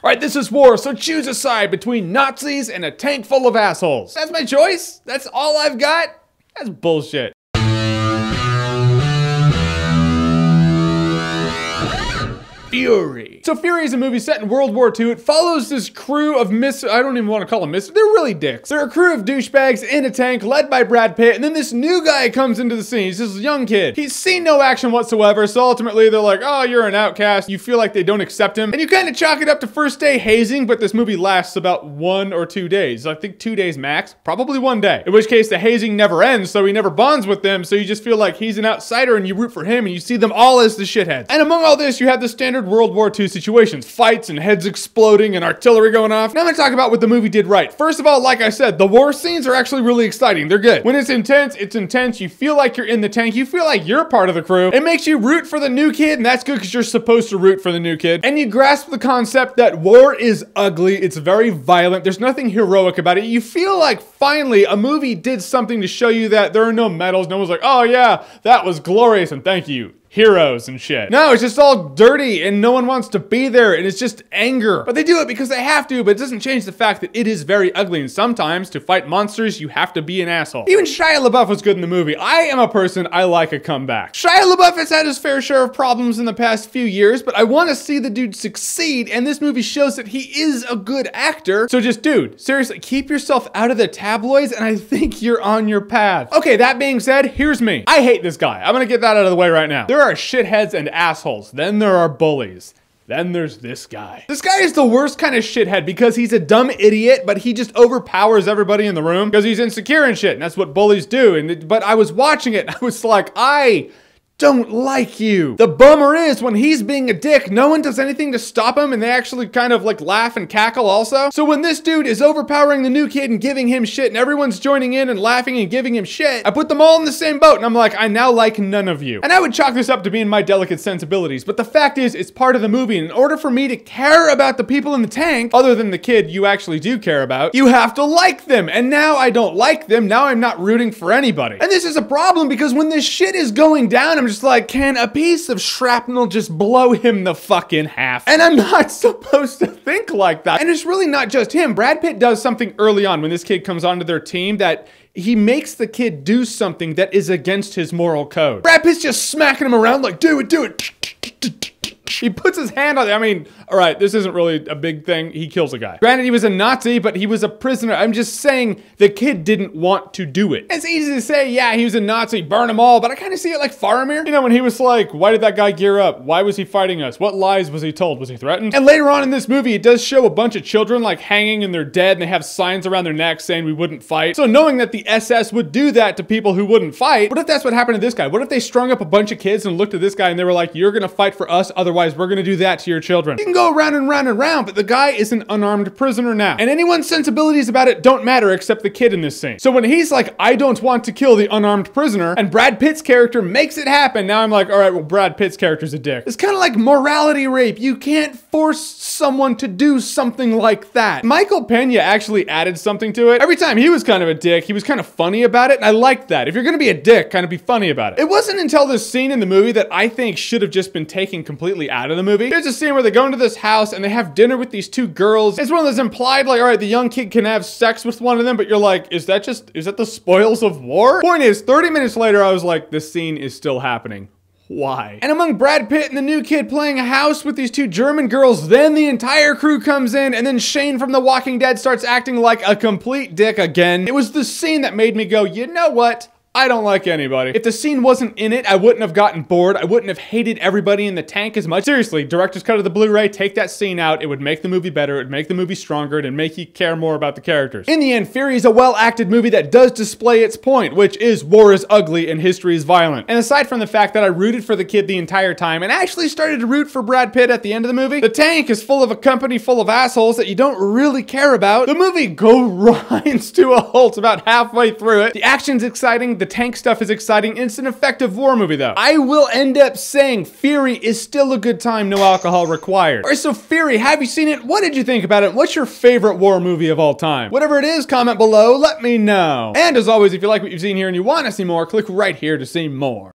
Alright, this is war, so choose a side between Nazis and a tank full of assholes. That's my choice? That's all I've got? That's bullshit. Fury. So Fury is a movie set in World War II. It follows this crew of I don't even want to call them they're really dicks. They're a crew of douchebags in a tank led by Brad Pitt, and then this new guy comes into the scene. He's this young kid. He's seen no action whatsoever, so ultimately they're like, oh, you're an outcast. You feel like they don't accept him, and you kind of chalk it up to first day hazing, but this movie lasts about 1 or 2 days. I think 2 days max, probably 1 day. In which case the hazing never ends, so he never bonds with them, so you just feel like he's an outsider and you root for him and you see them all as the shitheads. And among all this, you have the standard World War II situations, fights and heads exploding and artillery going off. Now I'm gonna talk about what the movie did right. First of all, like I said, the war scenes are actually really exciting. They're good. When it's intense, it's intense. You feel like you're in the tank. You feel like you're part of the crew. It makes you root for the new kid, and that's good because you're supposed to root for the new kid. And you grasp the concept that war is ugly. It's very violent. There's nothing heroic about it. You feel like finally a movie did something to show you that there are no medals. No one's like, oh yeah, that was glorious and thank you. Heroes and shit. No, it's just all dirty and no one wants to be there and it's just anger. But they do it because they have to, but it doesn't change the fact that it is very ugly, and sometimes to fight monsters, you have to be an asshole. Even Shia LaBeouf was good in the movie. I am a person, I like a comeback. Shia LaBeouf has had his fair share of problems in the past few years, but I want to see the dude succeed, and this movie shows that he is a good actor. So just, dude, seriously, keep yourself out of the tabloids and I think you're on your path. Okay, that being said, here's me. I hate this guy. I'm gonna get that out of the way right now. There are shitheads and assholes. Then there are bullies. Then there's this guy. This guy is the worst kind of shithead because he's a dumb idiot, but he just overpowers everybody in the room because he's insecure and shit, and that's what bullies do. But I was watching it, and I was like, I don't like you. The bummer is when he's being a dick, no one does anything to stop him, and they actually kind of like laugh and cackle also. So when this dude is overpowering the new kid and giving him shit and everyone's joining in and laughing and giving him shit, I put them all in the same boat and I'm like, I now like none of you. And I would chalk this up to being my delicate sensibilities, but the fact is it's part of the movie, and in order for me to care about the people in the tank, other than the kid you actually do care about, you have to like them. And now I don't like them. Now I'm not rooting for anybody. And this is a problem because when this shit is going down, I'm just like, can a piece of shrapnel just blow him the fuck in half? And I'm not supposed to think like that. And it's really not just him. Brad Pitt does something early on when this kid comes onto their team that he makes the kid do something that is against his moral code. Brad Pitt's just smacking him around like, do it, do it. He puts his hand on it. I mean, all right, this isn't really a big thing. He kills a guy. Granted, he was a Nazi, but he was a prisoner. I'm just saying the kid didn't want to do it. It's easy to say, yeah, he was a Nazi, burn them all, but I kind of see it like Faramir. You know, when he was like, why did that guy gear up? Why was he fighting us? What lies was he told? Was he threatened? And later on in this movie, it does show a bunch of children like hanging and they're dead and they have signs around their necks saying we wouldn't fight. So knowing that the SS would do that to people who wouldn't fight, what if that's what happened to this guy? What if they strung up a bunch of kids and looked at this guy and they were like, you're gonna fight for us, otherwise we're gonna do that to your children. You can go around and round and round, but the guy is an unarmed prisoner now. And anyone's sensibilities about it don't matter except the kid in this scene. So when he's like, I don't want to kill the unarmed prisoner, and Brad Pitt's character makes it happen, now I'm like, all right, well, Brad Pitt's character's a dick. It's kind of like morality rape. You can't force someone to do something like that. Michael Pena actually added something to it. Every time he was kind of a dick, he was kind of funny about it, and I liked that. If you're gonna be a dick, kind of be funny about it. It wasn't until this scene in the movie that I think should have just been taken completely out of the movie. There's a scene where they go into this house and they have dinner with these two girls. It's one of those implied, like, all right, the young kid can have sex with one of them, but you're like, is that the spoils of war? Point is, 30 minutes later, I was like, this scene is still happening. Why? And among Brad Pitt and the new kid playing a house with these two German girls, then the entire crew comes in, and then Shane from The Walking Dead starts acting like a complete dick again. It was the scene that made me go, you know what? I don't like anybody. If the scene wasn't in it, I wouldn't have gotten bored. I wouldn't have hated everybody in the tank as much. Seriously, director's cut of the Blu-ray, take that scene out. It would make the movie better. It would make the movie stronger. It'd make you care more about the characters. In the end, Fury is a well-acted movie that does display its point, which is war is ugly and history is violent. And aside from the fact that I rooted for the kid the entire time and actually started to root for Brad Pitt at the end of the movie, the tank is full of a company full of assholes that you don't really care about. The movie grinds to a halt about halfway through it. The action's exciting. The tank stuff is exciting. It's an effective war movie though. I will end up saying Fury is still a good time, no alcohol required. Alright, so Fury, have you seen it? What did you think about it? What's your favorite war movie of all time? Whatever it is, comment below, let me know. And as always, if you like what you've seen here and you want to see more, click right here to see more.